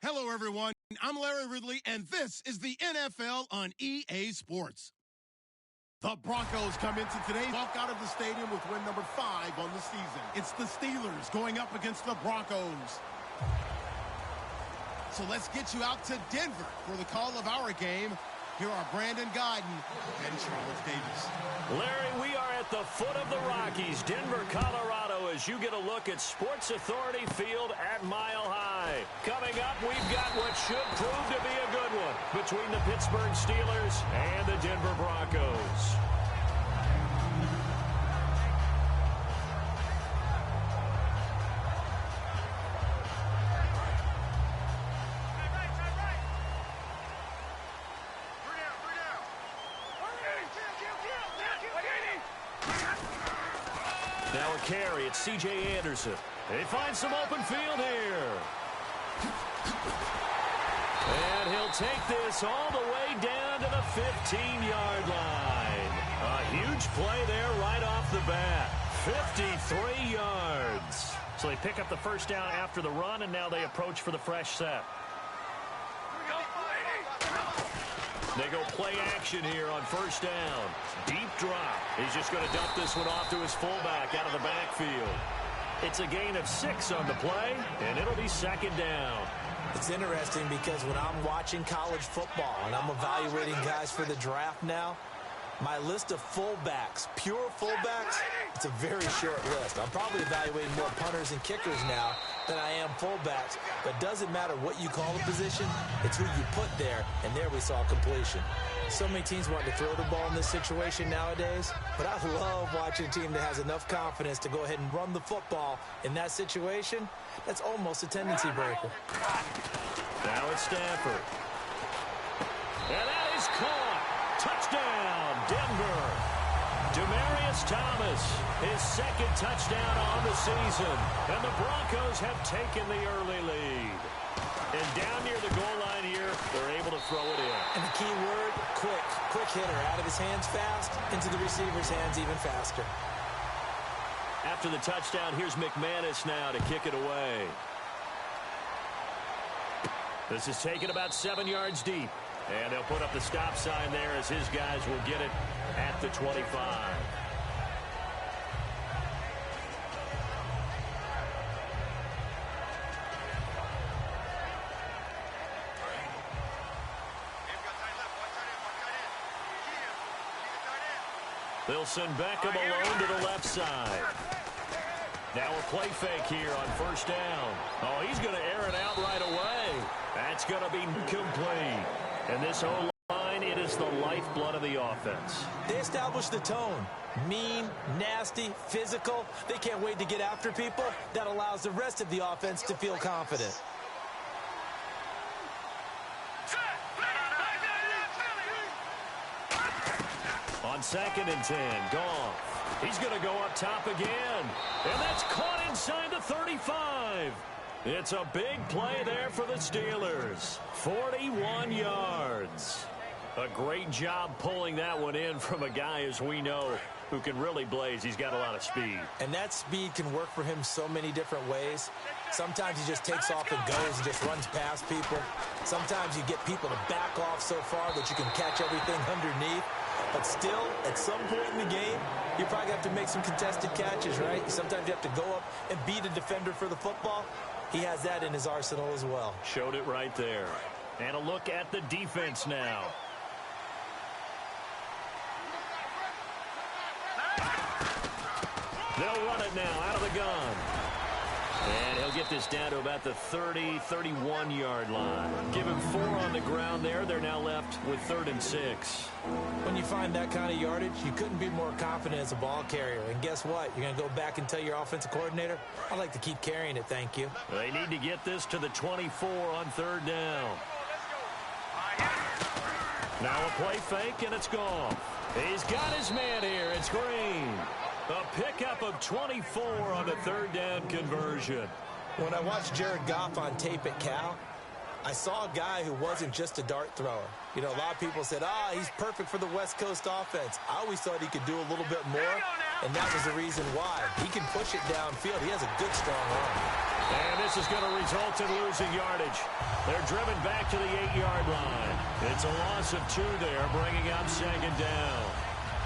Hello, everyone. I'm Larry Ridley, and this is the NFL on EA Sports. The Broncos come into today, walk out of the stadium with win number 5 on the season. It's the Steelers going up against the Broncos. So let's get you out to Denver for the call of our game. Here are Brandon Guyton and Charles Davis. Larry, we are at the foot of the Rockies, Denver, Colorado, as you get a look at Sports Authority Field at Mile High. Coming up, we've got what should prove to be a good one between the Pittsburgh Steelers and the Denver Broncos. Now a carry, it's C.J. Anderson. They find some open field here. And he'll take this all the way down to the 15-yard line. A huge play there right off the bat. 53 yards. So they pick up the first down after the run, and now they approach for the fresh set. They go play action here on first down. Deep drop. He's just going to dump this one off to his fullback out of the backfield. It's a gain of 6 on the play, and it'll be second down. It's interesting because when I'm watching college football and I'm evaluating guys for the draft now, my list of fullbacks, pure fullbacks, it's a very short list. I'm probably evaluating more punters and kickers now than I am fullbacks. But it doesn't matter what you call the position, it's who you put there, and there we saw completion. So many teams want to throw the ball in this situation nowadays, but I love watching a team that has enough confidence to go ahead and run the football in that situation. That's almost a tendency breaker. Now it's Stafford. And that is caught. Touchdown, Denver. Demaryius Thomas, his second touchdown on the season. And the Broncos have taken the early lead. And down near the goal line here, they're able to throw it in. And the key word, quick. Quick hitter. Out of his hands fast, into the receiver's hands even faster. After the touchdown, here's McManus now to kick it away. This is taken about 7 yards deep. And they'll put up the stop sign there as his guys will get it at the 25. They'll send Beckham alone to the left side. Now a play fake here on first down. Oh, he's going to air it out right away. That's going to be complete. And this whole line, it is the lifeblood of the offense. They establish the tone. Mean, nasty, physical. They can't wait to get after people. That allows the rest of the offense to feel confident. On 2nd and 10, Goff. He's going to go up top again. And that's caught inside the 35. It's a big play there for the Steelers. 41 yards. A great job pulling that one in from a guy, as we know, who can really blaze. He's got a lot of speed. And that speed can work for him so many different ways. Sometimes he just takes off and goes and just runs past people. Sometimes you get people to back off so far that you can catch everything underneath. But still, at some point in the game, you probably have to make some contested catches, right? Sometimes you have to go up and beat a defender for the football. He has that in his arsenal as well. Showed it right there. And a look at the defense now. They'll run it now out of the gun. And he'll get this down to about the 30, 31-yard line. Give him 4 on the ground there. They're now left with 3rd and 6. When you find that kind of yardage, you couldn't be more confident as a ball carrier. And guess what? You're going to go back and tell your offensive coordinator, I'd like to keep carrying it, thank you. They need to get this to the 24 on 3rd down. Now a play fake, and it's gone. He's got his man here. It's Green. A pickup of 24 on the 3rd down conversion. When I watched Jared Goff on tape at Cal, I saw a guy who wasn't just a dart thrower. You know, a lot of people said, he's perfect for the West Coast offense. I always thought he could do a little bit more, and that was the reason why. He can push it downfield. He has a good, strong arm. And this is going to result in losing yardage. They're driven back to the 8-yard line. It's a loss of 2 there, bringing up second down.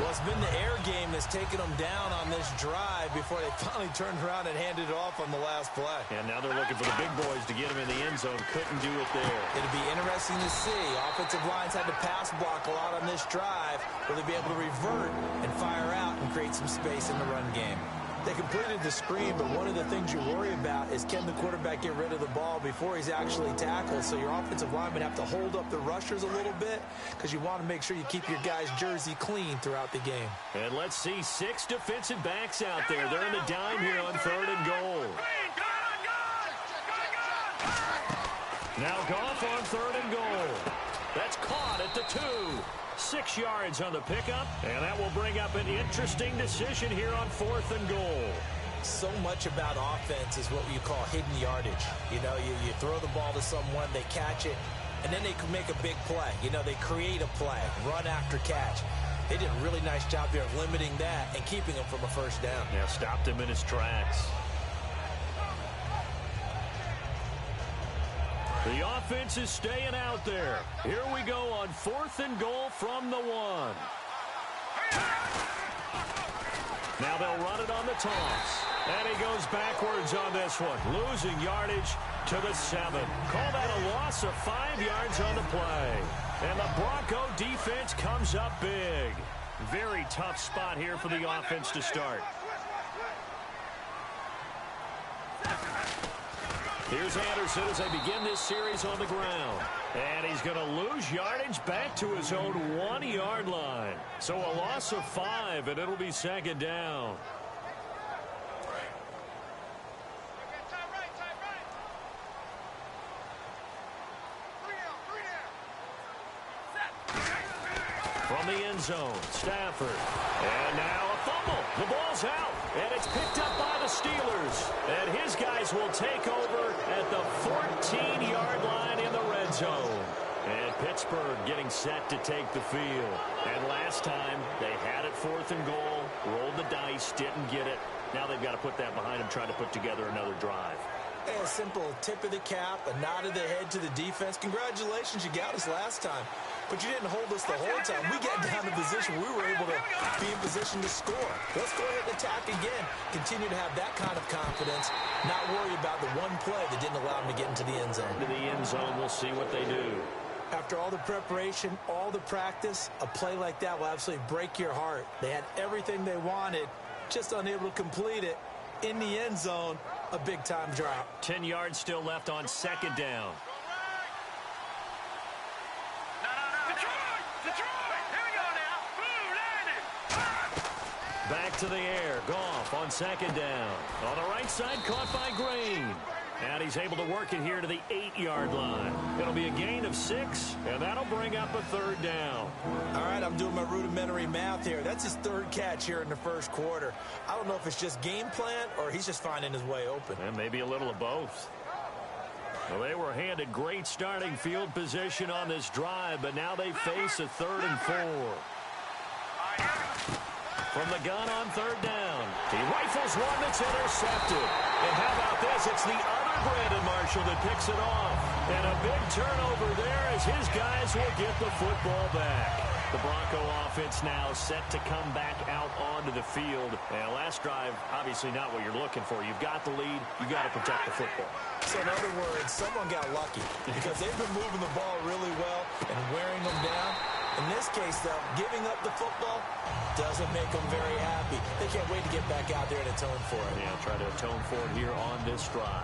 Well, it's been the air game that's taken them down on this drive before they finally turned around and handed it off on the last play. And now they're looking for the big boys to get him in the end zone. Couldn't do it there. It'll be interesting to see. Offensive lines had to pass block a lot on this drive. Will they be able to revert and fire out and create some space in the run game? They completed the screen, but one of the things you worry about is can the quarterback get rid of the ball before he's actually tackled? So your offensive linemen have to hold up the rushers a little bit because you want to make sure you keep your guys' jersey clean throughout the game. And let's see 6 defensive backs out there. They're in the dime here on 3rd and goal. Now Goff on 3rd and goal. That's caught at the 2. 6 yards on the pickup, and that will bring up an interesting decision here on 4th and goal. So much about offense is what you call hidden yardage. You know, you throw the ball to someone, they catch it, and then they can make a big play. You know, they create a play, run after catch. They did a really nice job there of limiting that and keeping him from a first down. Yeah, stopped him in his tracks. The offense is staying out there. Here we go on 4th and goal from the 1. Now they'll run it on the toss. And he goes backwards on this one, losing yardage to the 7. Call that a loss of 5 yards on the play. And the Bronco defense comes up big. Very tough spot here for the offense to start. Here's Anderson as they begin this series on the ground. And he's going to lose yardage back to his own 1-yard line. So a loss of 5, and it'll be second down. From the end zone, Stafford. And now a fumble. The ball's out, and it's picked up by the Steelers. And his guys will take over at the 14-yard line in the red zone. And Pittsburgh getting set to take the field. And last time, they had it 4th and goal, rolled the dice, didn't get it. Now they've got to put that behind them, try to put together another drive. A simple tip of the cap, a nod of the head to the defense. Congratulations, you got us last time. But you didn't hold us the whole time. We got down to position. We were able to be in position to score. Let's go ahead and attack again. Continue to have that kind of confidence. Not worry about the one play that didn't allow them to get into the end zone. To the end zone, we'll see what they do. After all the preparation, all the practice, a play like that will absolutely break your heart. They had everything they wanted, just unable to complete it. In the end zone, a big-time drop. 10 yards still left on second down. Back to the air. Goff on second down. On the right side, caught by Green. And he's able to work it here to the 8-yard line. It'll be a gain of 6, and that'll bring up a 3rd down. All right, I'm doing my rudimentary math here. That's his 3rd catch here in the first quarter. I don't know if it's just game plan or he's just finding his way open. And maybe a little of both. Well, they were handed great starting field position on this drive, but now they face a 3rd and 4. From the gun on 3rd down. He rifles one that's intercepted. And how about this? It's the other Brandon Marshall that picks it off. And a big turnover there as his guys will get the football back. The Bronco offense now set to come back out onto the field. And last drive, obviously not what you're looking for. You've got the lead. You've got to protect the football. So in other words, someone got lucky because they've been moving the ball really well and wearing them down. In this case, though, giving up the football doesn't make them very happy. They can't wait to get back out there and atone for it. Yeah, try to atone for it here on this drive.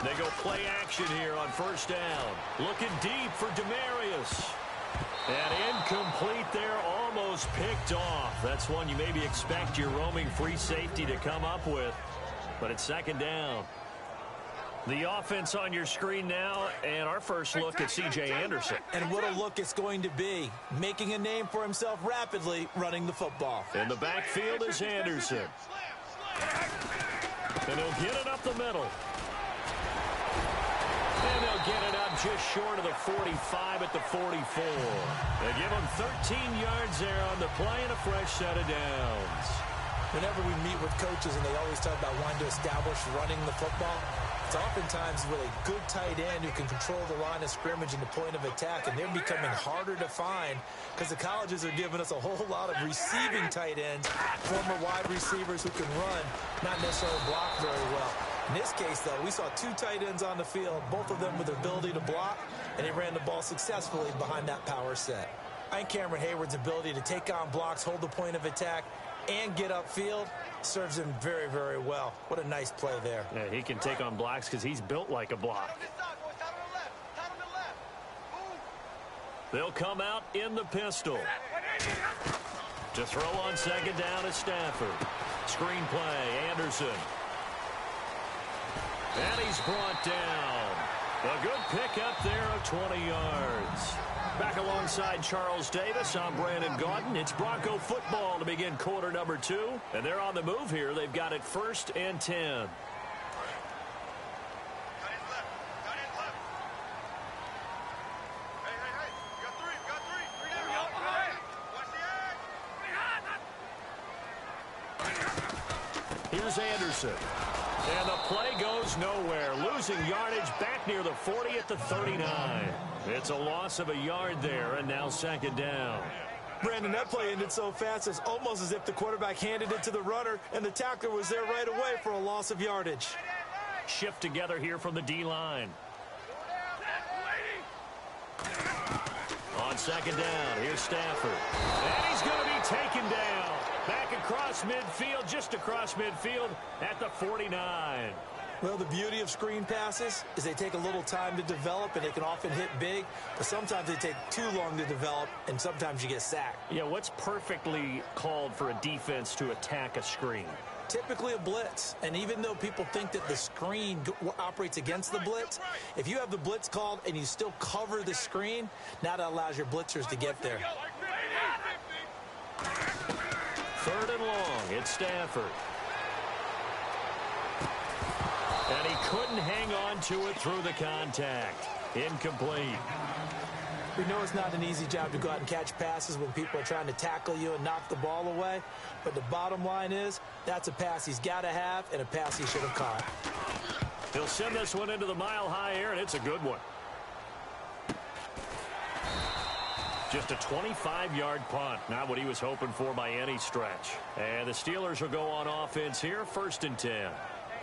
They go play action here on 1st down. Looking deep for Demarius. And incomplete there, almost picked off. That's one you maybe expect your roaming free safety to come up with. But it's 2nd down. The offense on your screen now, and our first look at C.J. Anderson. And what a look it's going to be. Making a name for himself rapidly, running the football. In the backfield is Anderson. And he'll get it up the middle. And they'll They'll get it up just short of the 45 at the 44. They give them 13 yards there on the play and a fresh set of downs. Whenever we meet with coaches and they always talk about wanting to establish running the football, it's oftentimes with a good tight end who can control the line of scrimmage and the point of attack, and they're becoming harder to find because the colleges are giving us a whole lot of receiving tight ends, former wide receivers who can run, not necessarily block very well. In this case, though, we saw two tight ends on the field, both of them with the ability to block, and they ran the ball successfully behind that power set. I think Cameron Hayward's ability to take on blocks, hold the point of attack, and get upfield serves him very, very well. What a nice play there. Yeah, he can take on blocks because he's built like a block. They'll come out in the pistol. To throw on second down is Stafford. Screen play, Anderson. And he's brought down. A good pickup there of 20 yards. Back alongside Charles Davis, I'm Brandon Gaudin. It's Bronco football to begin quarter number 2. And they're on the move here. They've got it 1st and 10. Here's Anderson. And the play goes nowhere. Losing yardage back near the 40 at the 39. It's a loss of a yard there, and now second down. Brandon, that play ended so fast, it's almost as if the quarterback handed it to the runner, and the tackler was there right away for a loss of yardage. Shift together here from the D-line. On second down, here's Stafford. And he's going to be taken down. Back across midfield, just across midfield at the 49. Well, the beauty of screen passes is they take a little time to develop, and they can often hit big, but sometimes they take too long to develop, and sometimes you get sacked. Yeah, what's perfectly called for a defense to attack a screen? Typically a blitz, and even though people think that the screen operates against the blitz, if you have the blitz called and you still cover the screen, now that allows your blitzers to get there. 3rd and long, it's Stafford. And he couldn't hang on to it through the contact. Incomplete. We know it's not an easy job to go out and catch passes when people are trying to tackle you and knock the ball away. But the bottom line is, that's a pass he's got to have and a pass he should have caught. He'll send this one into the mile-high air, and it's a good one. Just a 25-yard punt. Not what he was hoping for by any stretch. And the Steelers will go on offense here, 1st and 10.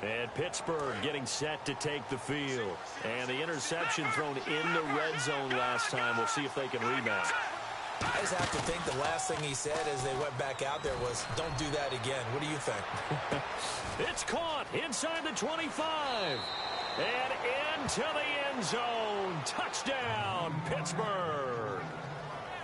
And Pittsburgh getting set to take the field. And the interception thrown in the red zone last time. We'll see if they can rebound. I just have to think the last thing he said as they went back out there was, don't do that again. What do you think? It's caught inside the 25. And into the end zone. Touchdown, Pittsburgh.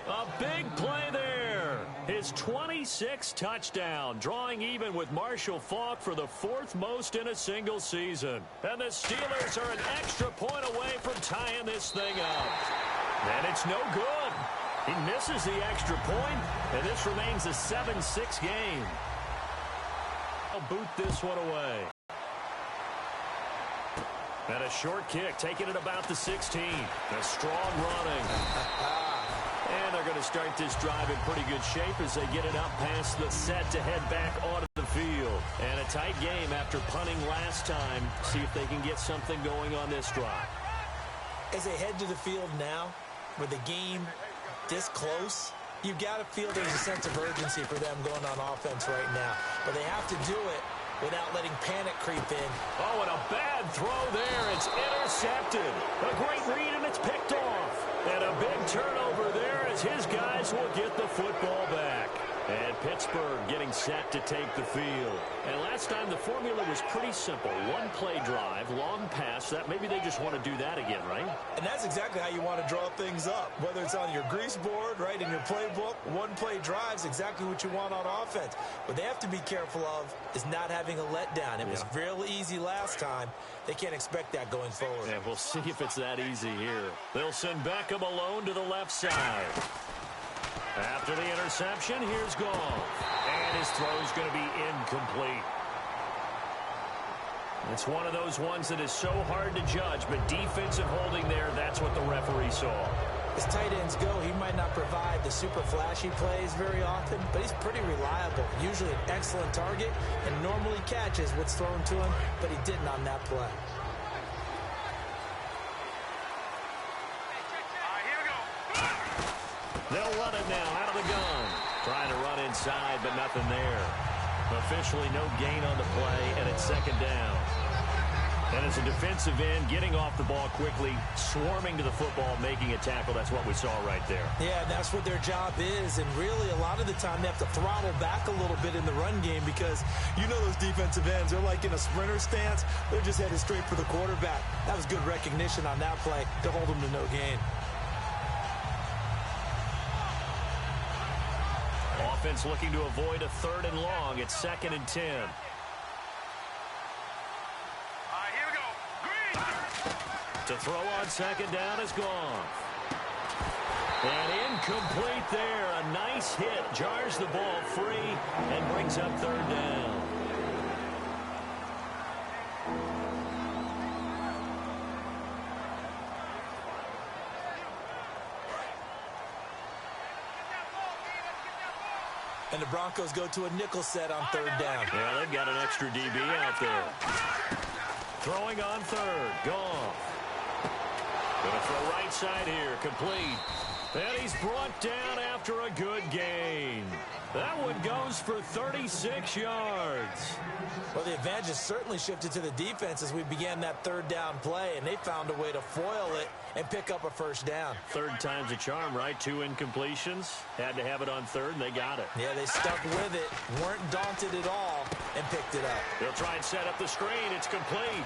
A big play there. His 26th touchdown, drawing even with Marshall Faulk for the 4th most in a single season. And the Steelers are an extra point away from tying this thing up. And it's no good. He misses the extra point, and this remains a 7-6 game. I'll boot this one away. And a short kick, taking it about the 16. A strong running. And they're going to start this drive in pretty good shape as they get it up past the set to head back onto the field. And a tight game after punting last time. See if they can get something going on this drive. As they head to the field now, with the game this close, you've got to feel there's a sense of urgency for them going on offense right now. But they have to do it without letting panic creep in. Oh, and a bad throw there. It's intercepted. A great read, and it's picked off. And a big turnover there as his guys will get the football back. And Pittsburgh getting set to take the field. And last time the formula was pretty simple. One play drive, long pass. That maybe they just want to do that again, right? And that's exactly how you want to draw things up. Whether it's on your grease board, right, in your playbook, one play drive's exactly what you want on offense. What they have to be careful of is not having a letdown. It was real easy last time. They can't expect that going forward. Yeah, we'll see if it's that easy here. They'll send Beckham alone to the left side. After the interception, here's Goff. And his throw's going to be incomplete. It's one of those ones that is so hard to judge, but defensive holding there, that's what the referee saw. As tight ends go, he might not provide the super flashy plays very often, but he's pretty reliable. Usually an excellent target and normally catches what's thrown to him, but he didn't on that play. They'll run it now out of the gun. Trying to run inside, but nothing there. Officially no gain on the play, and it's second down. And as a defensive end, getting off the ball quickly, swarming to the football, making a tackle, that's what we saw right there. Yeah, that's what their job is, and really a lot of the time they have to throttle back a little bit in the run game because you know those defensive ends, they're like in a sprinter stance. They're just headed straight for the quarterback. That was good recognition on that play to hold them to no gain. Offense looking to avoid a 3rd and long. It's 2nd and 10. To throw on 2nd down is gone. And incomplete there. A nice hit. Jars the ball free and brings up 3rd down. And the Broncos go to a nickel set on 3rd down. Yeah, they've got an extra DB out there. Throwing on 3rd. Gone. Going to throw right side here. Complete. And he's brought down after a good gain. That one goes for 36 yards. Well, the advantage has certainly shifted to the defense as we began that 3rd down play, and they found a way to foil it and pick up a 1st down. 3rd time's a charm, right? 2 incompletions. Had to have it on 3rd, and they got it. Yeah, they stuck with it, weren't daunted at all, and picked it up. They'll try and set up the screen. It's complete.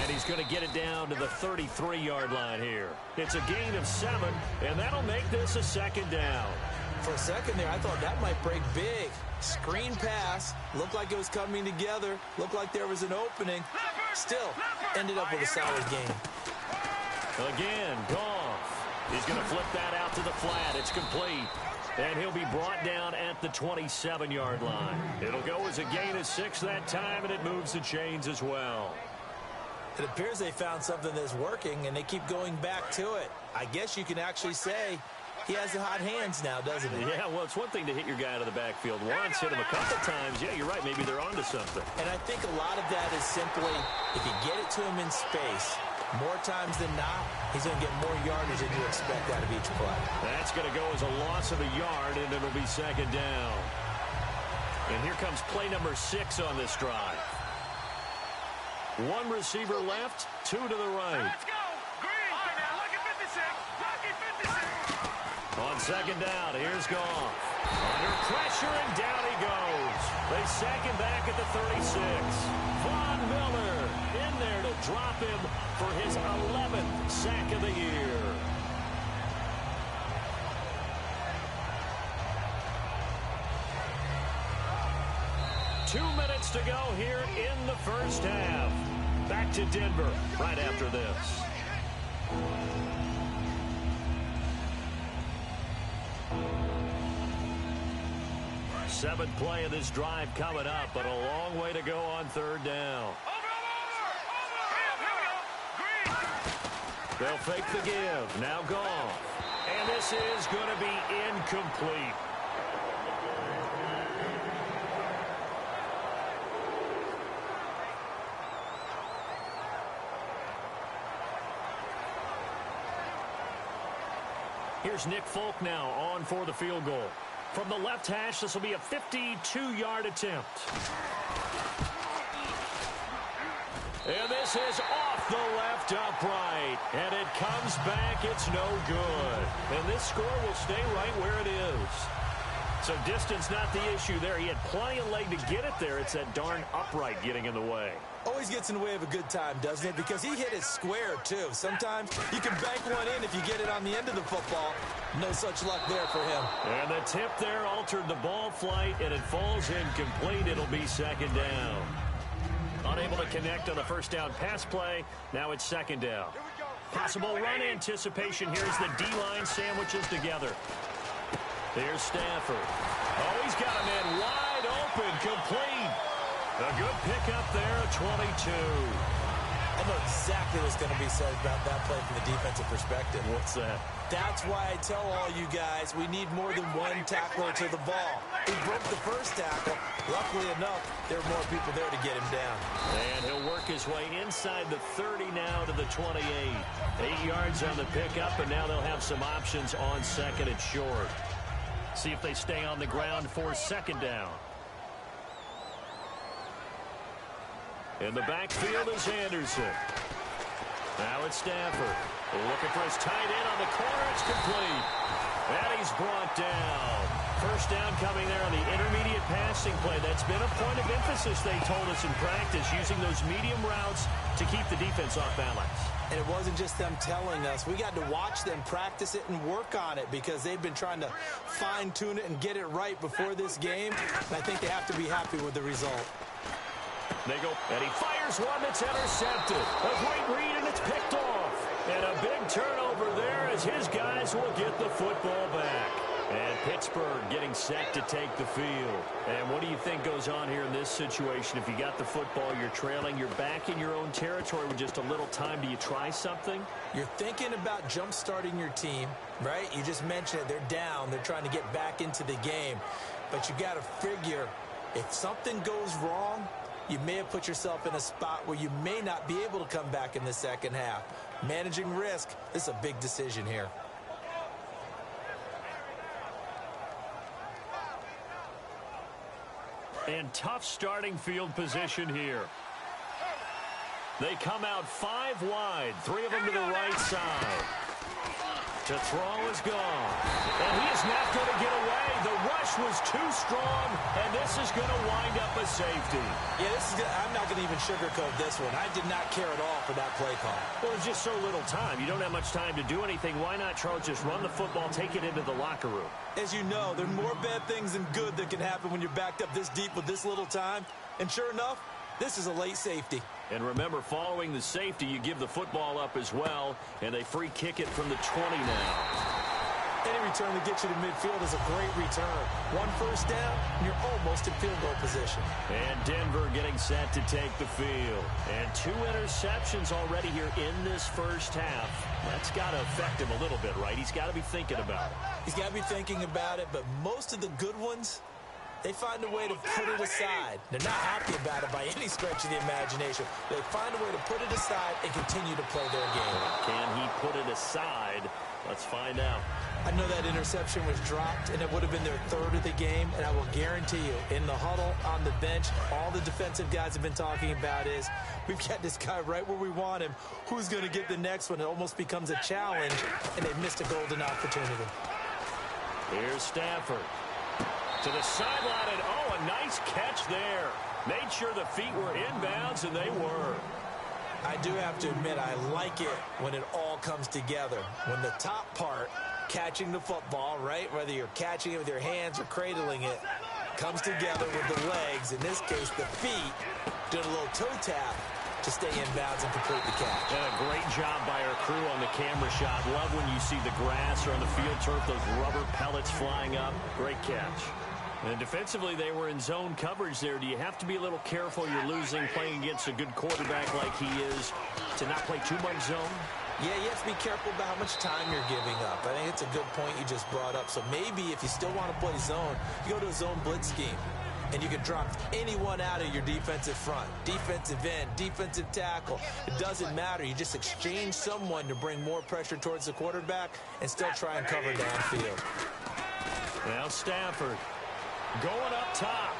And he's going to get it down to the 33-yard line here. It's a gain of 7, and that'll make this a 2nd down. For a second there, I thought that might break big. Screen pass, looked like it was coming together, looked like there was an opening. Still, ended up with a solid gain. Again, Goff. He's going to flip that out to the flat. It's complete. And he'll be brought down at the 27-yard line. It'll go as a gain of 6 that time, and it moves the chains as well. It appears they found something that's working, and they keep going back to it. I guess you can actually say he has the hot hands now, doesn't he? Yeah, well, it's one thing to hit your guy out of the backfield once, hit him a couple times. Yeah, you're right. Maybe they're onto something. And I think a lot of that is simply if you get it to him in space, more times than not, he's going to get more yardage than you expect out of each play. That's going to go as a loss of a yard, and it'll be 2nd down. And here comes play number 6 on this drive. 1 receiver left, 2 to the right. Let's go. Green. Now look at 56. Lucky 56. On 2nd down, here's Goff. Under pressure, and down he goes. They sack him back at the 36. Von Miller in there to drop him for his 11th sack of the year. Two minutes to go here in the first half. Back to Denver right after this. Seventh play of this drive coming up, but a long way to go on 3rd down. They'll fake the give. Now gone. And this is going to be incomplete. Here's Nick Folk now on for the field goal. From the left hash, this will be a 52-yard attempt. And this is off the left upright. And it comes back. It's no good. And this score will stay right where it is. So distance not the issue there. He had plenty of leg to get it there. It's that darn upright getting in the way. Always gets in the way of a good time, doesn't it? Because he hit it square, too. Sometimes you can bank one in if you get it on the end of the football. No such luck there for him. And the tip there altered the ball flight, and it falls incomplete. It'll be 2nd down. Unable to connect on the 1st down pass play. Now it's 2nd down. Possible run anticipation here as the D-line sandwiches together. There's Stafford. Oh, he's got a man wide open, complete. A good pickup there, 22. I know exactly what's going to be said about that play from the defensive perspective. What's that? That's why I tell all you guys we need more than one tackler to the ball. He broke the first tackle. Luckily enough, there were more people there to get him down. And he'll work his way inside the 30 now to the 28. 8 yards on the pickup, and now they'll have some options on second and short. See if they stay on the ground for second down. In the backfield is Anderson. Now it's Stafford. Looking for his tight end on the corner. It's complete. And he's brought down. First down coming there on the intermediate passing play. That's been a point of emphasis, they told us in practice, using those medium routes to keep the defense off balance. And it wasn't just them telling us. We got to watch them practice it and work on it because they've been trying to fine-tune it and get it right before this game. And I think they have to be happy with the result. They go, and he fires one that's intercepted. A great read, and it's picked off. And a big turnover there as his guys will get the football back. And Pittsburgh getting set to take the field. And what do you think goes on here in this situation? If you got the football, you're trailing, you're back in your own territory with just a little time. Do you try something? You're thinking about jump-starting your team, right? You just mentioned it. They're down. They're trying to get back into the game. But you got to figure if something goes wrong, you may have put yourself in a spot where you may not be able to come back in the second half. Managing risk, this is a big decision here. And tough starting field position here. They come out 5 wide, 3 of them to the right side. To throw is gone. And he is not going to get away. The rush was too strong, and this is going to wind up a safety. Yeah, I'm not going to even sugarcoat this one. I did not care at all for that play call. Well, there's just so little time. You don't have much time to do anything. Why not, Charles, just run the football, take it into the locker room? As you know, there are more bad things than good that can happen when you're backed up this deep with this little time. And sure enough, this is a late safety. And remember, following the safety, you give the football up as well, and they free kick it from the 20 now. Any return that gets you to midfield is a great return. 1 first down, and you're almost in field goal position. And Denver getting set to take the field. And 2 interceptions already here in this first half. That's got to affect him a little bit, right? He's got to be thinking about it. He's got to be thinking about it, but most of the good ones, they find a way to put it aside. They're not happy about it by any stretch of the imagination. They find a way to put it aside and continue to play their game. Can he put it aside? Let's find out. I know that interception was dropped, and it would have been their 3rd of the game, and I will guarantee you, in the huddle, on the bench, all the defensive guys have been talking about is, we've got this guy right where we want him. Who's going to get the next one? It almost becomes a challenge, and they've missed a golden opportunity. Here's Stafford. To the sideline, and oh, a nice catch there. Made sure the feet were inbounds, and they were. I do have to admit, I like it when it all comes together. When the top part, catching the football, right, whether you're catching it with your hands or cradling it, comes together with the legs, in this case the feet, doing a little toe tap to stay inbounds and complete the catch. And a great job by our crew on the camera shot. Love when you see the grass or on the field turf, those rubber pellets flying up. Great catch. And defensively, they were in zone coverage there. Do you have to be a little careful? You're losing, playing against a good quarterback like he is, to not play too much zone? Yeah, you have to be careful about how much time you're giving up. I think it's a good point you just brought up. So maybe if you still want to play zone, you go to a zone blitz scheme. And you can drop anyone out of your defensive front. Defensive end, defensive tackle. It doesn't matter. You just exchange someone to bring more pressure towards the quarterback and still try and cover downfield. Now Stafford going up top.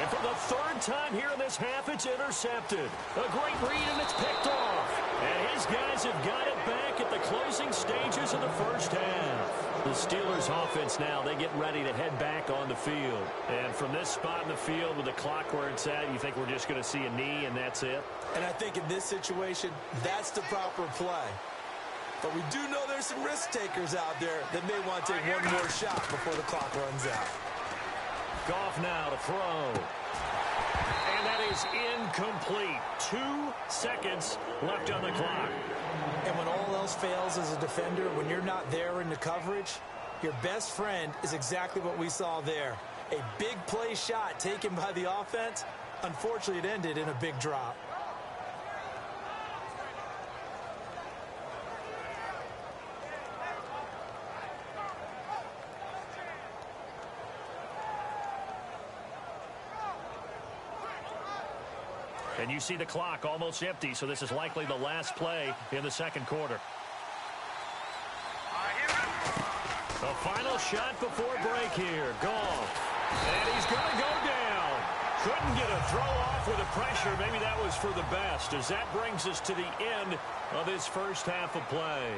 And for the 3rd time here in this half, it's intercepted. A great read, and it's picked off. And his guys have got it back at the closing stages of the first half. The Steelers offense now, they get ready to head back on the field. And from this spot in the field with the clock where it's at, you think we're just going to see a knee and that's it? And I think in this situation, that's the proper play. But we do know there's some risk takers out there that may want to take one more shot before the clock runs out. Goff now to throw. And that is incomplete. 2 seconds left on the clock. And when all else fails as a defender, when you're not there in the coverage, your best friend is exactly what we saw there. A big play shot taken by the offense, Unfortunately, it ended in a big drop. And you see the clock almost empty, so this is likely the last play in the second quarter. The final shot before break here. Goff. And he's going to go down. Couldn't get a throw off with the pressure. Maybe that was for the best, as that brings us to the end of this first half of play.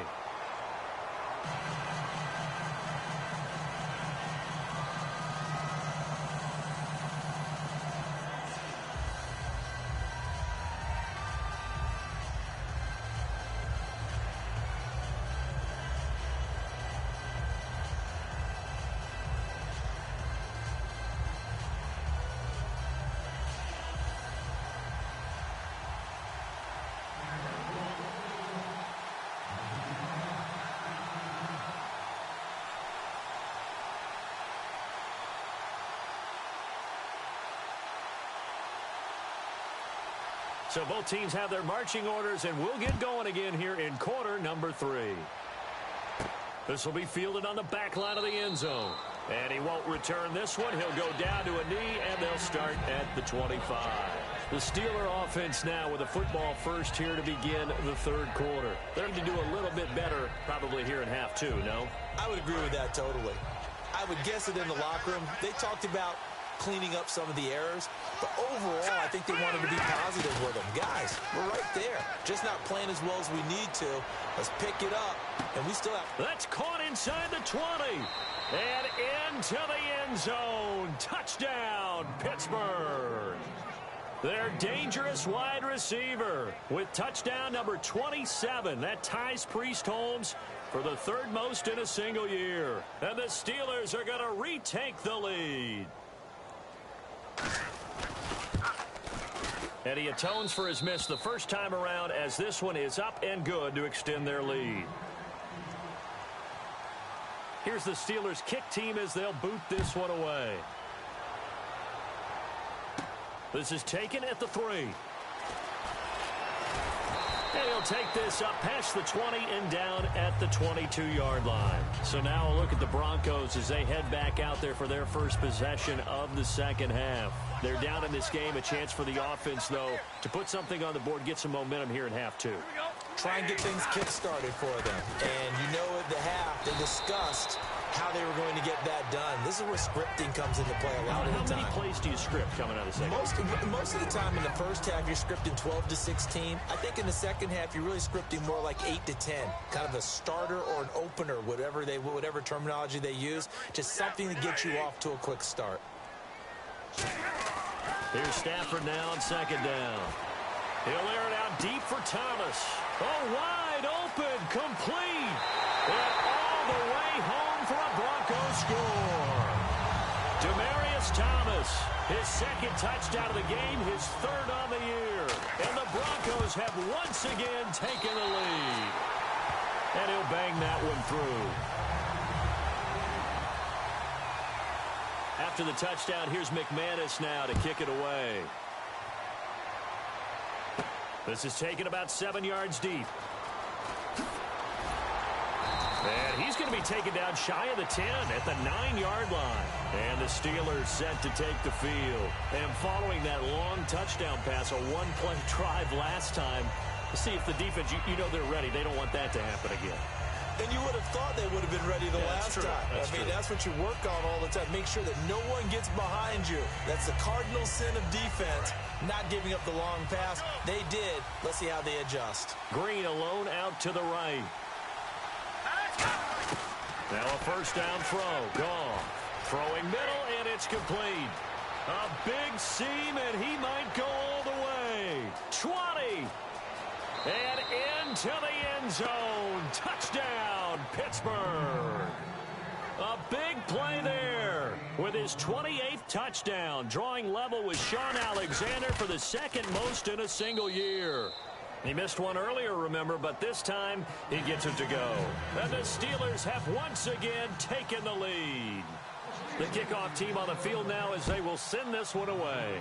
So both teams have their marching orders, and we'll get going again here in quarter number 3. This will be fielded on the back line of the end zone. And he won't return this one. He'll go down to a knee, and they'll start at the 25. The Steeler offense now with a football first here to begin the third quarter. They're going to do a little bit better probably here in half 2, no? I would agree with that totally. I would guess it in the locker room. They talked about cleaning up some of the errors, but overall, I think they wanted to be positive with them. Guys, we're right there. Just not playing as well as we need to. Let's pick it up, and we still have... That's caught inside the 20, and into the end zone. Touchdown, Pittsburgh. Their dangerous wide receiver with touchdown number 27. That ties Priest Holmes for the third most in a single year. And the Steelers are going to retake the lead. And he atones for his miss the first time around, as this one is up and good to extend their lead. Here's the Steelers kick team as they'll boot this one away. This is taken at the 3. And he'll take this up past the 20 and down at the 22-yard line. So now a look at the Broncos as they head back out there for their first possession of the second half. They're down in this game. A chance for the offense, though, to put something on the board, get some momentum here in half 2. Try and get things kick-started for them. And you know at the half, they discussed how they were going to get that done. This is where scripting comes into play a lot of the time. How many plays do you script coming out of the second half? Most of the time in the first half, you're scripting 12 to 16. I think in the second half, you're really scripting more like 8 to 10. Kind of a starter or an opener, whatever terminology they use. Just something to get you off to a quick start. Here's Stafford now on second down. He'll air it out deep for Thomas. Oh, wide open, complete. And all the way home for a Broncos score. Demaryius Thomas, his second touchdown of the game, his third on the year. And the Broncos have once again taken the lead. And he'll bang that one through. After the touchdown, here's McManus now to kick it away. This is taken about 7 yards deep. And he's going to be taken down shy of the 10 at the 9-yard line. And the Steelers set to take the field. And following that long touchdown pass, a one-play drive last time, to see if the defense, you know they're ready. They don't want that to happen again. And you would have thought they would have been ready the last time. That's what you work on all the time. Make sure that no one gets behind you. That's the cardinal sin of defense, not giving up the long pass. They did. Let's see how they adjust. Green alone out to the right. Now a first down throw. Gone. Throwing middle, and it's complete. A big seam, and he might go all the way. 20. And into the end zone. Touchdown, Pittsburgh. A big play there with his 28th touchdown, drawing level with Sean Alexander for the second most in a single year. He missed one earlier, remember, but this time he gets it to go. And the Steelers have once again taken the lead. The kickoff team on the field now as they will send this one away.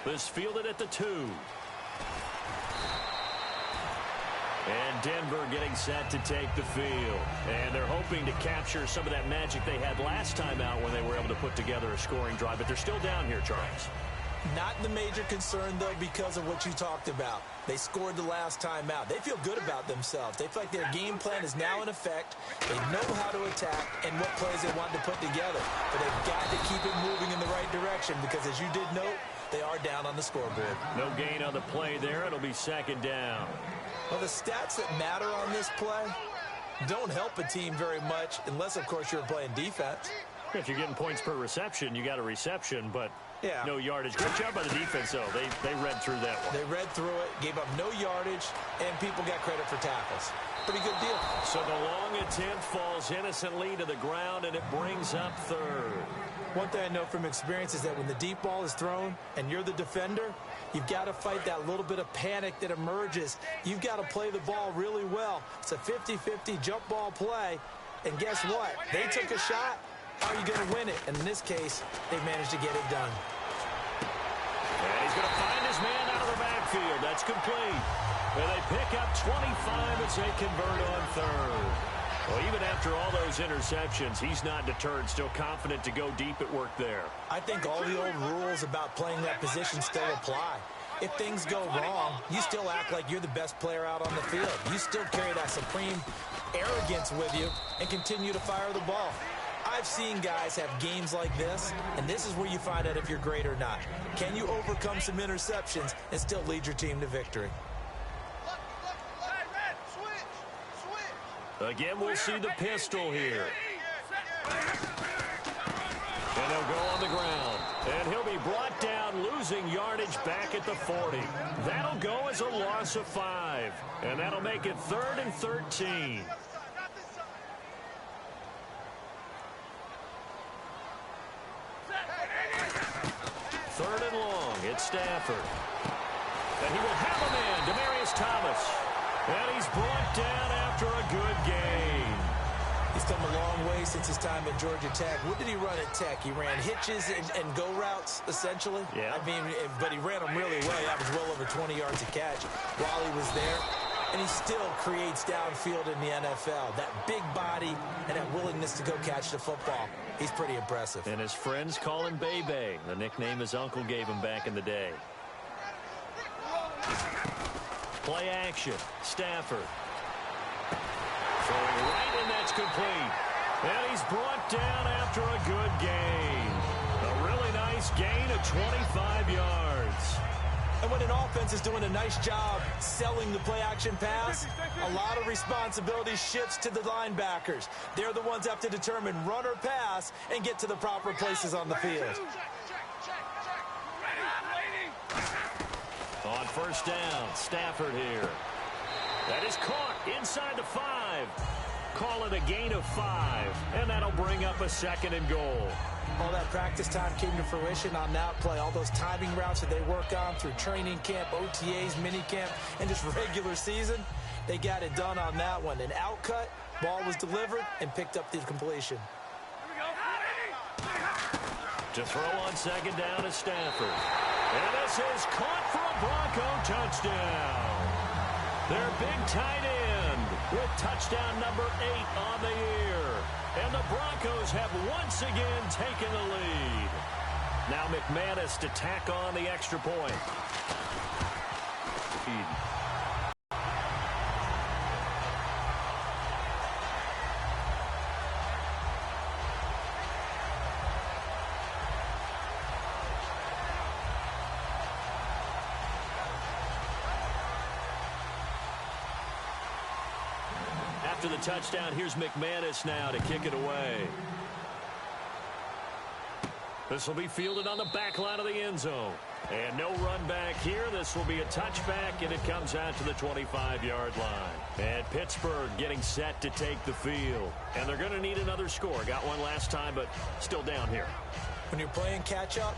This fielded at the 2. And Denver getting set to take the field. And they're hoping to capture some of that magic they had last time out when they were able to put together a scoring drive. But they're still down here, Charles. Not the major concern, though, because of what you talked about. They scored the last time out. They feel good about themselves. They feel like their game plan is now in effect. They know how to attack and what plays they want to put together. But they've got to keep it moving in the right direction because, as you did note, they are down on the scoreboard. No gain on the play there. It'll be second down. Well, the stats that matter on this play don't help a team very much unless, of course, you're playing defense. If you're getting points per reception, you got a reception, but yeah, no yardage. Good job by the defense, though. They read through that one. They read through it, gave up no yardage, and people got credit for tackles. Pretty good deal. So the long attempt falls innocently to the ground, and it brings up third. One thing I know from experience is that when the deep ball is thrown and you're the defender, you've got to fight that little bit of panic that emerges. You've got to play the ball really well. It's a 50-50 jump ball play, and guess what? They took a shot. How are you going to win it? And in this case, they managed to get it done. And he's going to find his man out of the backfield. That's complete. And they pick up 25 as they convert on third. Well, even after all those interceptions, he's not deterred, still confident to go deep at work there. I think all the old rules about playing that position still apply. If things go wrong, you still act like you're the best player out on the field. You still carry that supreme arrogance with you and continue to fire the ball. I've seen guys have games like this, and this is where you find out if you're great or not. Can you overcome some interceptions and still lead your team to victory? Again, we'll see the pistol here. And he'll go on the ground. And he'll be brought down, losing yardage back at the 40. That'll go as a loss of 5. And that'll make it 3rd and 13. Third and long. It's Stafford. And he will have a man, Demaryius Thomas. And he's brought down after a good gain. He's come a long way since his time at Georgia Tech. What did he run at Tech? He ran hitches and go routes, essentially. Yeah. I mean, but he ran them really well. He averaged well over 20 yards a catch while he was there. And he still creates downfield in the NFL. That big body and that willingness to go catch the football. He's pretty impressive. And his friends call him Bebe, the nickname his uncle gave him back in the day. Play action. Stafford. Throwing right, and that's complete. And he's brought down after a good gain. A really nice gain of 25 yards. And when an offense is doing a nice job selling the play-action pass, a lot of responsibility shifts to the linebackers. They're the ones that have to determine run or pass and get to the proper places on the field. On first down, Stafford here. That is caught inside the 5. Call it a gain of 5, and that'll bring up a 2nd and goal. All that practice time came to fruition on that play. All those timing routes that they work on through training camp, OTAs, mini camp, and just regular season, they got it done on that one. An outcut, ball was delivered, and picked up the completion. To throw on second down is Stafford. And this is caught for a Bronco touchdown. Their big tight end with touchdown number 8 on the year. And the Broncos have once again taken the lead. Now McManus to tack on the extra point. After the touchdown, here's McManus now to kick it away. This will be fielded on the back line of the end zone. And no run back here. This will be a touchback, and it comes out to the 25-yard line. And Pittsburgh getting set to take the field. And they're going to need another score. Got one last time, but still down here. When you're playing catch-up,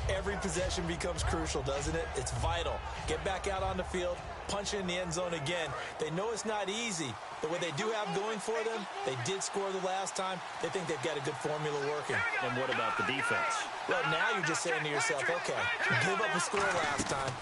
every possession becomes crucial, doesn't it? It's vital. Get back out on the field, punching in the end zone again. They know it's not easy, but what they do have going for them, they did score the last time. They think they've got a good formula working. And what about the defense? Well, now you're just saying to yourself, okay, give up a score last time.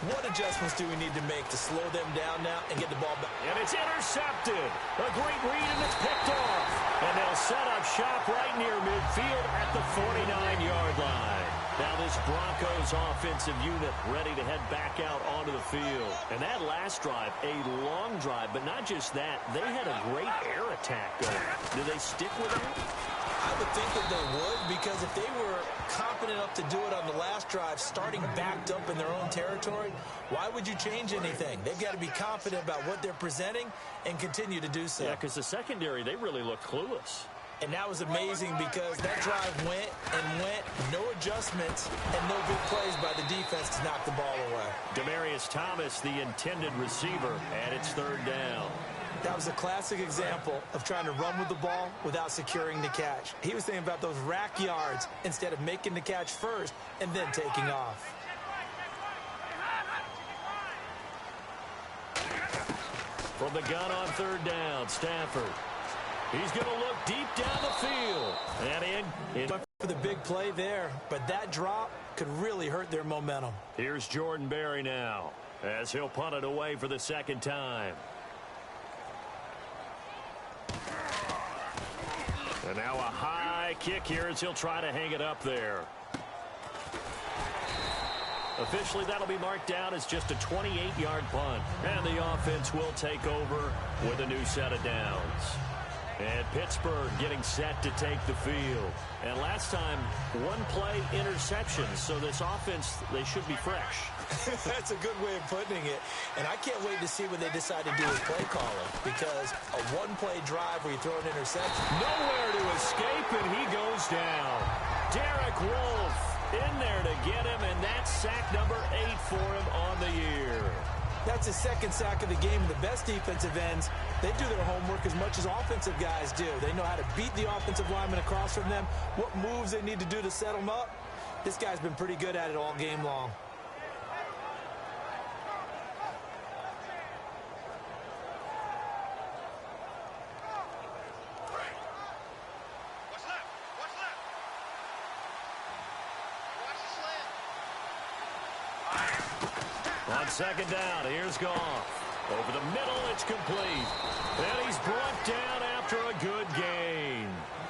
What adjustments do we need to make to slow them down now and get the ball back? And it's intercepted. A great read, and it's picked off. And they'll set up shop right near midfield at the 49-yard line. Now this Broncos offensive unit ready to head back out onto the field. And that last drive, a long drive, but not just that. They had a great air attack going. Do they stick with that? I would think that they would, because if they were confident enough to do it on the last drive, starting backed up in their own territory, why would you change anything? They've got to be confident about what they're presenting and continue to do so. Yeah, because the secondary, they really looked clueless. And that was amazing because that drive went and went, no adjustments, and no big plays by the defense to knock the ball away. Demaryius Thomas, the intended receiver, and it's third down. That was a classic example of trying to run with the ball without securing the catch. He was thinking about those rack yards instead of making the catch first and then taking off. From the gun on third down, Stafford. He's going to look deep down the field. And in For the big play there, but that drop could really hurt their momentum. Here's Jordan Berry now, as he'll punt it away for the second time. And now a high kick here as he'll try to hang it up there. Officially, that'll be marked down as just a 28-yard punt. And the offense will take over with a new set of downs. And Pittsburgh getting set to take the field. And last time, one play interception. So this offense, they should be fresh. That's a good way of putting it. And I can't wait to see what they decide to do with play calling. Because a one-play drive where you throw an interception. Nowhere to escape, and he goes down. Derek Wolfe in there to get him, and that's sack number 8 for him on the year. That's his second sack of the game. The best defensive ends, they do their homework as much as offensive guys do. They know how to beat the offensive lineman across from them, what moves they need to do to set them up. This guy's been pretty good at it all game long. On second down, here's Goff. Over the middle, it's complete. And he's brought down after a good gain.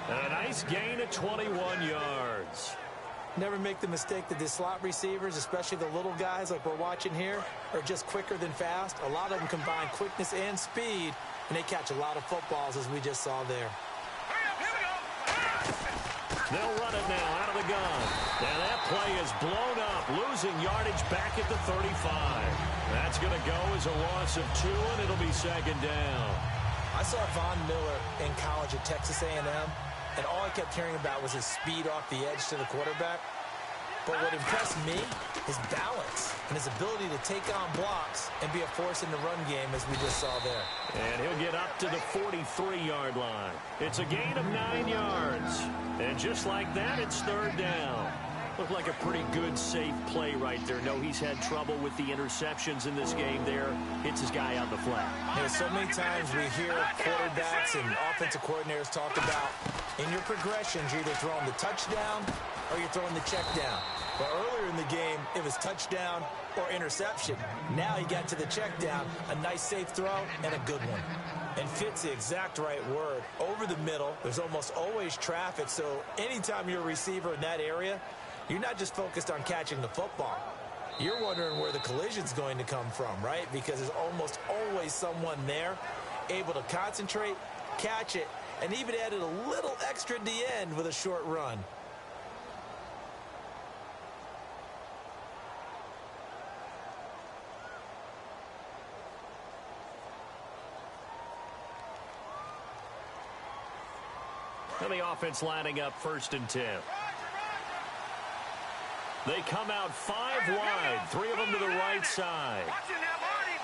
And a nice gain of 21 yards. Never make the mistake that the slot receivers, especially the little guys like we're watching here, are just quicker than fast. A lot of them combine quickness and speed, and they catch a lot of footballs, as we just saw there. They'll run it now out of the gun. And that play is blown up, losing yardage back at the 35. That's going to go as a loss of 2, and it'll be second down. I saw Von Miller in college at Texas A&M, and all I kept hearing about was his speed off the edge to the quarterback. But what impressed me, his balance and his ability to take on blocks and be a force in the run game, as we just saw there. And he'll get up to the 43-yard line. It's a gain of 9 yards. And just like that, it's third down. Looked like a pretty good, safe play right there. No, he's had trouble with the interceptions in this game there. Hits his guy on the flat. So many times we hear quarterbacks and offensive coordinators talk about, in your progressions, you're either throwing the touchdown or you're throwing the check down. But earlier in the game, it was touchdown or interception. Now he got to the check down, a nice safe throw, and a good one. And fits the exact right word. Over the middle, there's almost always traffic, so anytime you're a receiver in that area, you're not just focused on catching the football. You're wondering where the collision's going to come from, right? Because there's almost always someone there able to concentrate, catch it, and even added a little extra at the end with a short run. And the offense lining up 1st and 10. They come out 5 wide, 3 of them to the right side. Watch it now, Marty.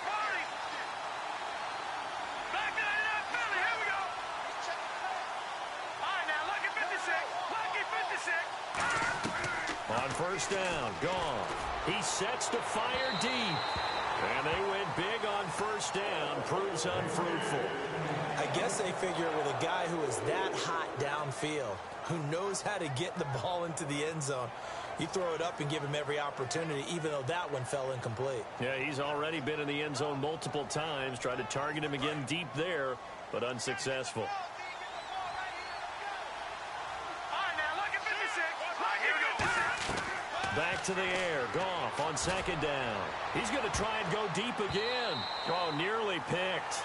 Back to the Philly. Here we go. All right, now, lucky 56. Lucky 56. On 1st down, Goff. He sets to fire deep. And they went big on first down. Proves unfruitful. I guess they figure with a guy who is that hot downfield, who knows how to get the ball into the end zone, you throw it up and give him every opportunity, even though that one fell incomplete. Yeah, he's already been in the end zone multiple times. Tried to target him again deep there, but unsuccessful. All right, now look at 56. Look at 56. Back to the air. Goff on second down. He's going to try and go deep again. Oh, nearly picked.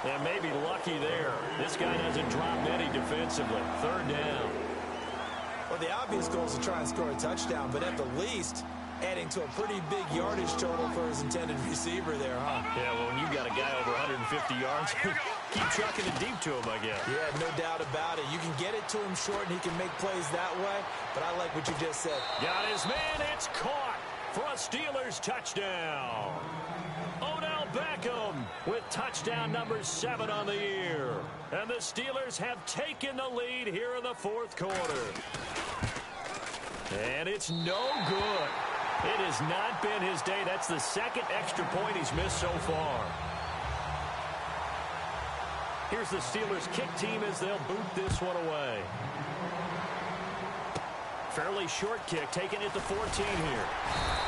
Yeah, maybe lucky there. This guy doesn't drop many defensively. Third down. Well, the obvious goal is to try and score a touchdown, but at the least, adding to a pretty big yardage total for his intended receiver there, huh? Yeah, well, when you've got a guy over 150 yards, keep chucking it deep to him, I guess. Yeah, no doubt about it. You can get it to him short, and he can make plays that way, but I like what you just said. Got his man. It's caught for a Steelers touchdown. Odell Beckham with touchdown number 7 on the year. And the Steelers have taken the lead here in the fourth quarter. And it's no good. It has not been his day. That's the second extra point he's missed so far. Here's the Steelers kick team as they'll boot this one away. Fairly short kick, taking it to 14 here.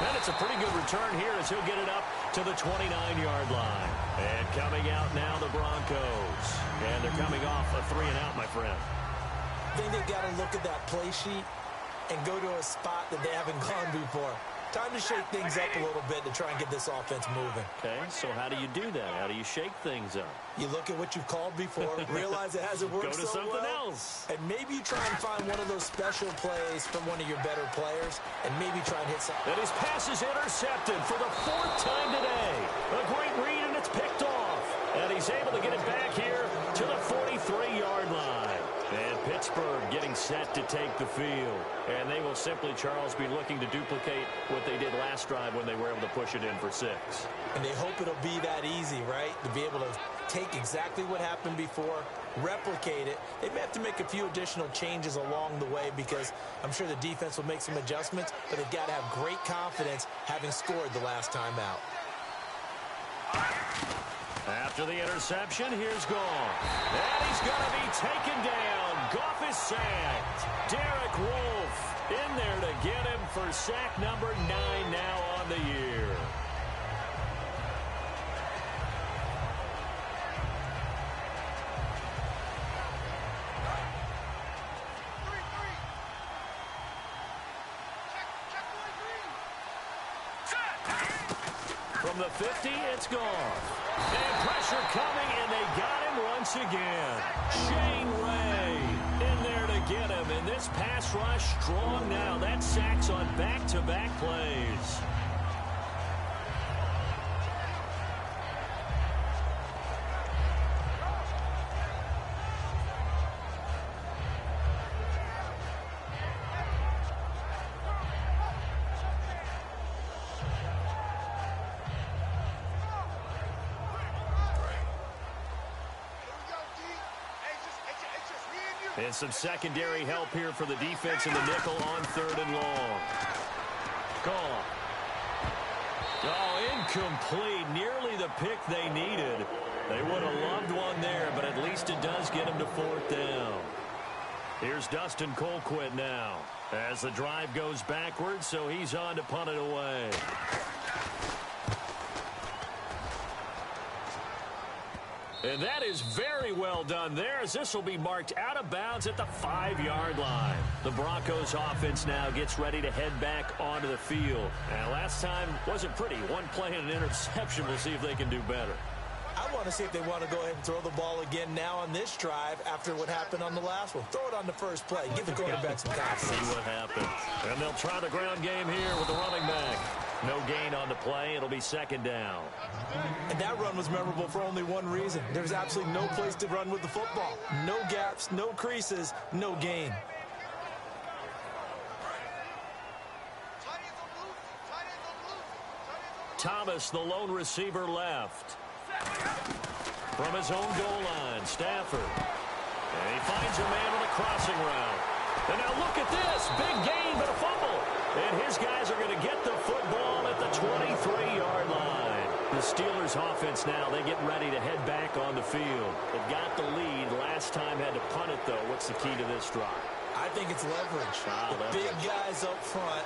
And it's a pretty good return here as he'll get it up to the 29-yard line. And coming out now, the Broncos. And they're coming off a 3-and-out, my friend. I think they've got to look at that play sheet and go to a spot that they haven't gone before. Time to shake things up a little bit to try and get this offense moving. Okay, so how do you do that? How do you shake things up? You look at what you've called before, realize it hasn't worked Go to so something well, else. and maybe try and find one of those special plays from one of your better players, and maybe try and hit something. And his pass is intercepted for the 4th time today. A great read, and it's picked off. And he's able to get it back here to the 43-yard line. And Pittsburgh getting set to take the field. And they will simply, Charles, be looking to duplicate what they did last drive when they were able to push it in for 6. And they hope it'll be that easy, right? To be able to take exactly what happened before, replicate it. They may have to make a few additional changes along the way because I'm sure the defense will make some adjustments, but they've got to have great confidence having scored the last time out. After the interception, here's Goff. And he's going to be taken down. Goff is sacked. Derek Wolfe in there to get him for sack number 9 now on the year. From the 50, it's Goff. And pressure coming, and they got him once again. Shane Ray in there to get him. And this pass rush strong now. That sacks on back-to-back plays. And some secondary help here for the defense in the nickel on 3rd and long. Gone. Oh, incomplete. Nearly the pick they needed. They would have loved one there, but at least it does get them to 4th down. Here's Dustin Colquitt now as the drive goes backwards, so he's on to punt it away. And that is very well done there, as this will be marked out of bounds at the 5-yard line. The Broncos offense now gets ready to head back onto the field. And last time wasn't pretty. One play and an interception. We'll see if they can do better. I want to see if they want to go ahead and throw the ball again now on this drive after what happened on the last one. Throw it on the first play. Give the quarterback some confidence. See what happens. And they'll try the ground game here with the running back. No gain on the play. It'll be 2nd down. And that run was memorable for only one reason. There's absolutely no place to run with the football. No gaps, no creases, no gain. Thomas, the lone receiver, left. From his own goal line, Stafford. And he finds a man on a crossing route. And now look at this. Big gain, but a fumble. And his guys are going to get the football at the 23-yard line. The Steelers offense now, they get ready to head back on the field. They've got the lead. Last time had to punt it, though. What's the key to this drive? I think it's leverage. The big guys up front.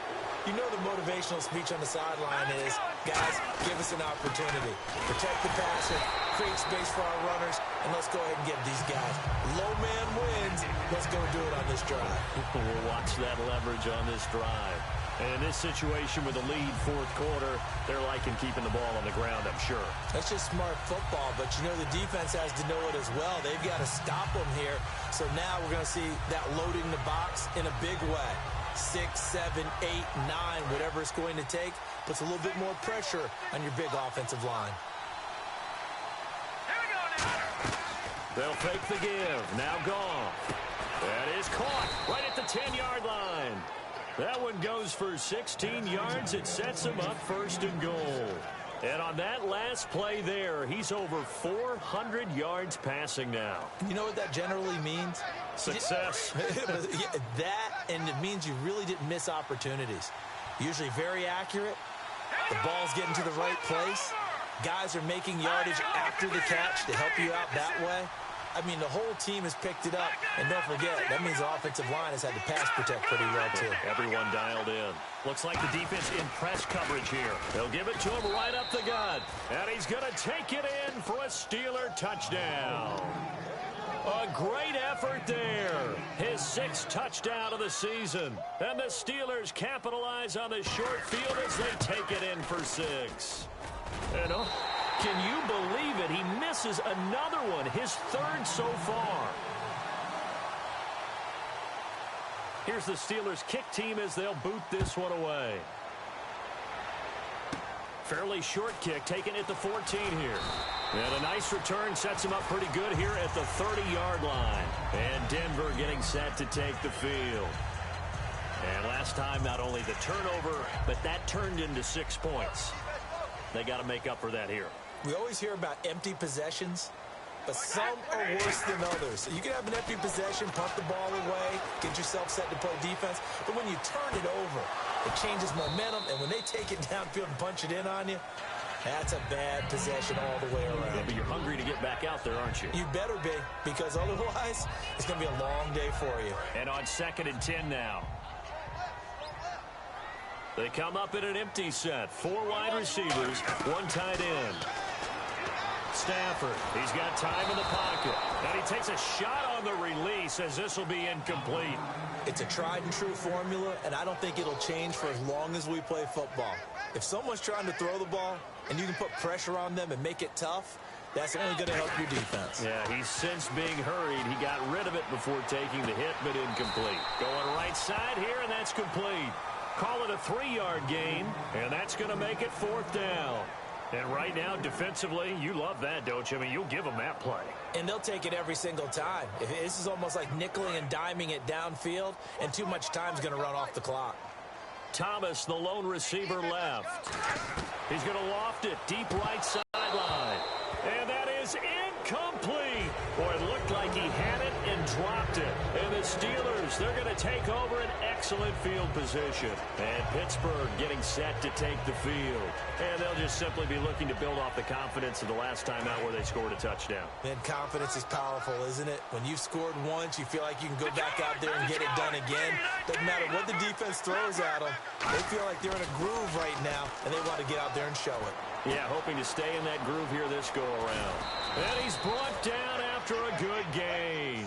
You know the motivational speech on the sideline is, guys, give us an opportunity. Protect the passer, create space for our runners, and let's go ahead and get these guys. Low man wins. Let's go do it on this drive. We'll watch that leverage on this drive. And in this situation with the lead fourth quarter, they're liking keeping the ball on the ground, I'm sure. That's just smart football, but you know the defense has to know it as well. They've got to stop them here. So now we're going to see that loading the box in a big way. 6, 7, 8, 9, whatever it's going to take, puts a little bit more pressure on your big offensive line. Here we go now. They'll fake the give. Now gone. That is caught right at the 10-yard line. That one goes for 16 yards. It sets him up first and goal. And on that last play there, he's over 400 yards passing now. You know what that generally means? Success. Yeah, that, and it means you really didn't miss opportunities. Usually very accurate. The ball's getting to the right place. Guys are making yardage after the catch to help you out that way. I mean, the whole team has picked it up. And don't forget, that means the offensive line has had to pass protect pretty well, too. Everyone dialed in. Looks like the defense in press coverage here. They'll give it to him right up the gut. And he's going to take it in for a Steeler touchdown. A great effort there. His 6th touchdown of the season. And the Steelers capitalize on the short field as they take it in for 6. And can you believe it? He misses another one, his 3rd so far. Here's the Steelers kick team as they'll boot this one away. Fairly short kick taken at the 14 here. And a nice return sets him up pretty good here at the 30-yard line. And Denver getting set to take the field. And last time, not only the turnover, but that turned into 6 points. They got to make up for that here. We always hear about empty possessions, but some are worse than others. You can have an empty possession, punt the ball away, get yourself set to play defense, but when you turn it over, it changes momentum, and when they take it downfield and punch it in on you, that's a bad possession all the way around. Yeah, but you're hungry to get back out there, aren't you? You better be, because otherwise, it's going to be a long day for you. And on 2nd and 10 now. They come up in an empty set. 4 wide receivers, 1 tight end. Stafford, he's got time in the pocket. And he takes a shot on the release as this will be incomplete. It's a tried and true formula, and I don't think it'll change for as long as we play football. If someone's trying to throw the ball and you can put pressure on them and make it tough, that's only going to help your defense. Yeah, he's since being hurried. He got rid of it before taking the hit, but incomplete. Going right side here, and that's complete. Call it a 3-yard gain, and that's going to make it 4th down. And right now, defensively, you love that, don't you? I mean, you'll give them that play. And they'll take it every single time. This is almost like nickeling and diming it downfield, and too much time's going to run off the clock. Thomas, the lone receiver, left. He's going to loft it deep right sideline. And that is incomplete. Boy, it looked like he had it and dropped it. And the Steelers, they're going to take over an excellent field position. And Pittsburgh getting set to take the field. And they'll just simply be looking to build off the confidence of the last time out where they scored a touchdown. Man, confidence is powerful, isn't it? When you've scored once, you feel like you can go back out there and get it done again. Doesn't matter what the defense throws at them. They feel like they're in a groove right now, and they want to get out there and show it. Yeah, hoping to stay in that groove here this go-around. And he's brought down after a good gain.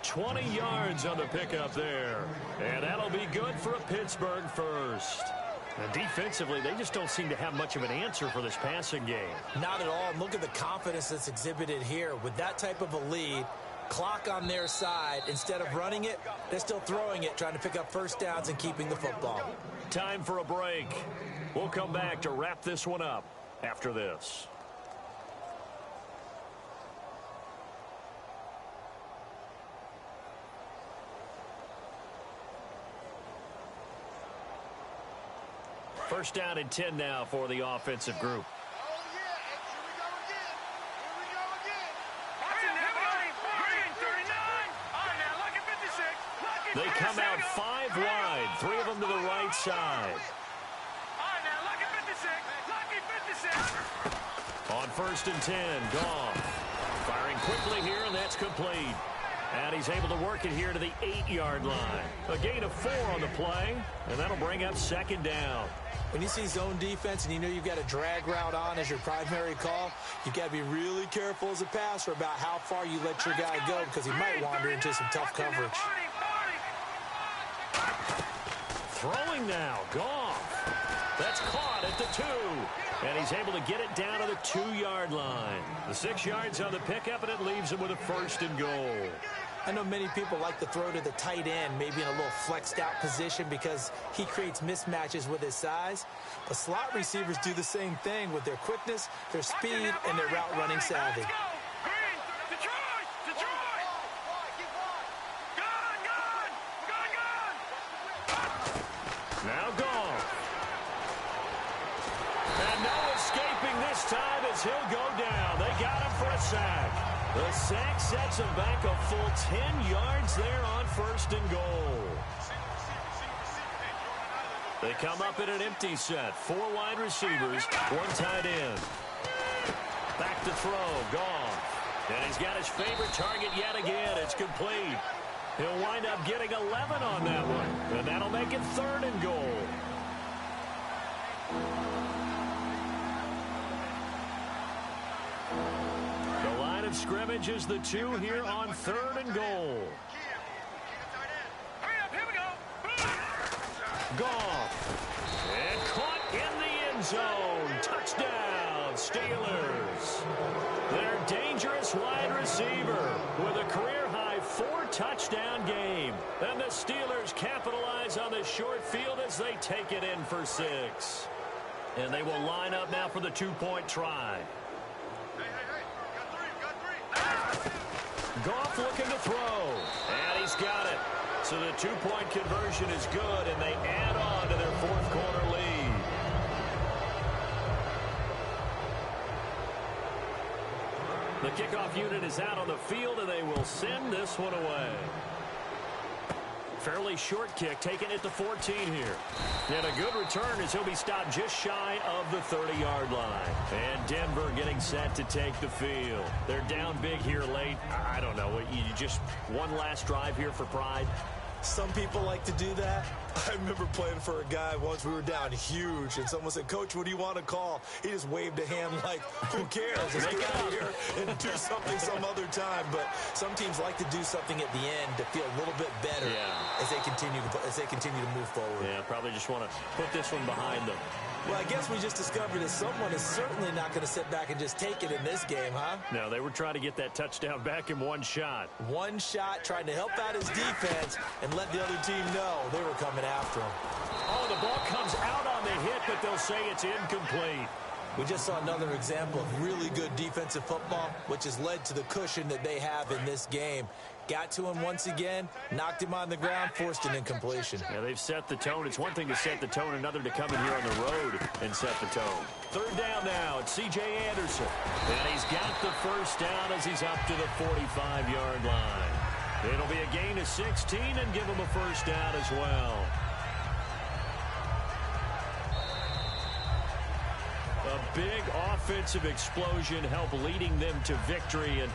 20 yards on the pickup there. And that'll be good for a Pittsburgh first. And defensively, they just don't seem to have much of an answer for this passing game. Not at all. Look at the confidence that's exhibited here. With that type of a lead, clock on their side, instead of running it, they're still throwing it, trying to pick up first downs and keeping the football. Time for a break. We'll come back to wrap this one up after this. First down and 10 now for the offensive group. They come out 5 wide, 3 of them to the right side. All right, now, lucky 56. Lucky 56. On 1st and 10, Goff. Firing quickly here, and that's complete. And he's able to work it here to the 8-yard line. A gain of 4 on the play, and that'll bring up 2nd down. When you see zone defense and you know you've got a drag route on as your primary call, you've got to be really careful as a passer about how far you let your guy go because he might wander into some tough coverage. Throwing now, Goff. That's caught at the 2. And he's able to get it down to the 2-yard line. The 6 yards on the pickup, and it leaves him with a 1st and goal. I know many people like to throw to the tight end, maybe in a little flexed out position because he creates mismatches with his size. But slot receivers do the same thing with their quickness, their speed, and their route running savvy. Now Goff. And no escaping this time as he'll go down. They got him for a sack. The sack sets him back a full 10 yards there on 1st and goal. They come up in an empty set. 4 wide receivers, 1 tight end. Back to throw, Goff. And he's got his favorite target yet again. It's complete. He'll wind up getting 11 on that one. And that'll make it 3rd and goal. The line of scrimmage is the 2 here on 3rd and goal. Hurry up, here we go. Goff. And caught in the end zone. Touchdown, Steelers. Their dangerous wide receiver with a career-high 4-touchdown game. And the Steelers capitalize on the short field as they take it in for 6. And they will line up now for the 2-point try. Goff looking to throw. And he's got it. So the 2-point conversion is good, and they add on to their 4th quarter lead. The kickoff unit is out on the field, and they will send this one away. Fairly short kick, taking it to 14 here. And a good return as he'll be stopped just shy of the 30-yard line. And Denver getting set to take the field. They're down big here late. I don't know. You just one last drive here for pride? Some people like to do that. I remember playing for a guy once. We were down huge, and someone said, "Coach, what do you want to call?" He just waved a hand like, who cares? Let's get out of here and do something some other time. But some teams like to do something at the end to feel a little bit better as they continue to move forward. Yeah, probably just want to put this one behind them. Well, I guess we just discovered that someone is certainly not going to sit back and just take it in this game, huh? No, they were trying to get that touchdown back in one shot. One shot, trying to help out his defense and let the other team know they were coming after him. Oh, the ball comes out on the hit, but they'll say it's incomplete. We just saw another example of really good defensive football, which has led to the cushion that they have in this game. Got to him once again, knocked him on the ground, forced an incompletion. Yeah, they've set the tone. It's one thing to set the tone, another to come in here on the road and set the tone. 3rd down now. It's C.J. Anderson. And he's got the 1st down as he's up to the 45-yard line. It'll be a gain of 16 and give him a 1st down as well. A big offensive explosion helped leading them to victory. And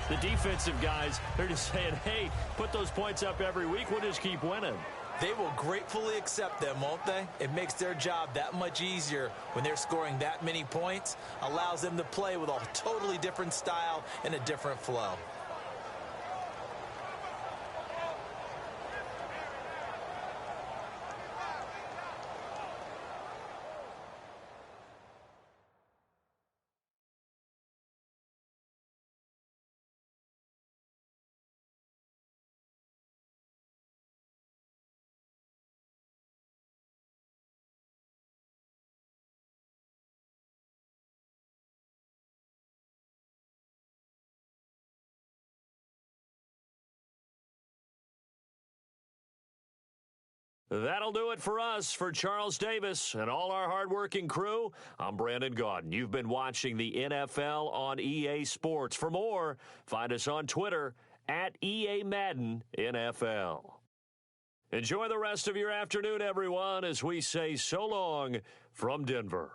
the defensive guys, they're just saying, hey, put those points up every week. We'll just keep winning. They will gratefully accept them, won't they? It makes their job that much easier when they're scoring that many points. Allows them to play with a totally different style and a different flow. That'll do it for us. For Charles Davis and all our hardworking crew, I'm Brandon Gaudin. You've been watching the NFL on EA Sports. For more, find us on Twitter @EA Madden NFL. Enjoy the rest of your afternoon, everyone, as we say so long from Denver.